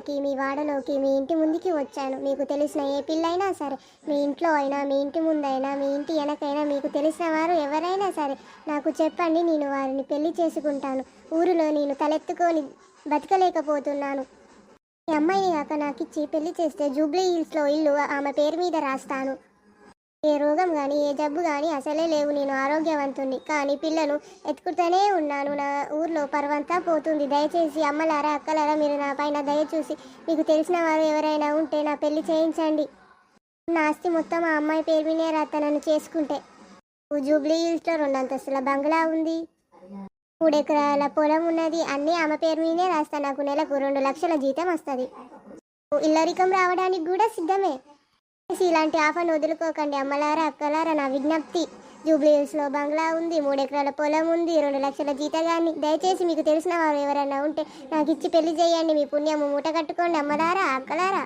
ఊరిలోకి, మీ వాడలోకి, మీ ఇంటి ముందుకి వచ్చాను. మీకు తెలిసిన ఏ పిల్లైనా సరే, మీ ఇంట్లో అయినా, మీ ఇంటి ముందైనా, మీ ఇంటి వెనకైనా మీకు తెలిసిన వారు ఎవరైనా సరే నాకు చెప్పండి. నేను వారిని పెళ్లి చేసుకుంటాను. ఊరిలో నేను తలెత్తుకొని బతకలేకపోతున్నాను. ఈ అమ్మాయిని కాక నాకిచ్చి పెళ్లి చేస్తే జూబ్లీ హిల్స్లో ఇల్లు ఆమె పేరు మీద రాస్తాను. ఏ రోగం కానీ ఏ జబ్బు కానీ అసలే లేవు. నేను ఆరోగ్యవంతుణ్ణి. కానీ పిల్లను ఎత్తుకుతూనే ఉన్నాను. నా ఊర్లో పరువంతా పోతుంది. దయచేసి అమ్మలారా, అక్కలారా, మీరు నా పైన దయచూసి మీకు తెలిసిన వారు ఎవరైనా ఉంటే నా పెళ్లి చేయించండి. నా ఆస్తి మొత్తం ఆ అమ్మాయి పేరు మీదే రాత నన్ను చేసుకుంటే. జూబ్లీ హిల్స్లో 2 అంతస్తుల బంగ్లా ఉంది, 3 ఎకరాల పొలం ఉన్నది. అన్నీ ఆమె పేరు మీదే రాస్తా. నాకు నెలకు 2 లక్షల జీతం వస్తుంది. ఇల్లరికం రావడానికి కూడా సిద్ధమే. ఇలాంటి ఆఫర్ను వదులుకోకండి అమ్మలారా, అక్కలారా, నా విజ్ఞప్తి. జూబ్లీ హిల్స్లో బంగ్లా ఉంది, 3 ఎకరాల పొలం ఉంది, 2 లక్షల జీతగాన్ని. దయచేసి మీకు తెలిసిన వారు ఎవరైనా ఉంటే నాకు ఇచ్చి పెళ్లి చేయండి. మీ పుణ్యము మూట కట్టుకోండి అమ్మలారా, అక్కలారా.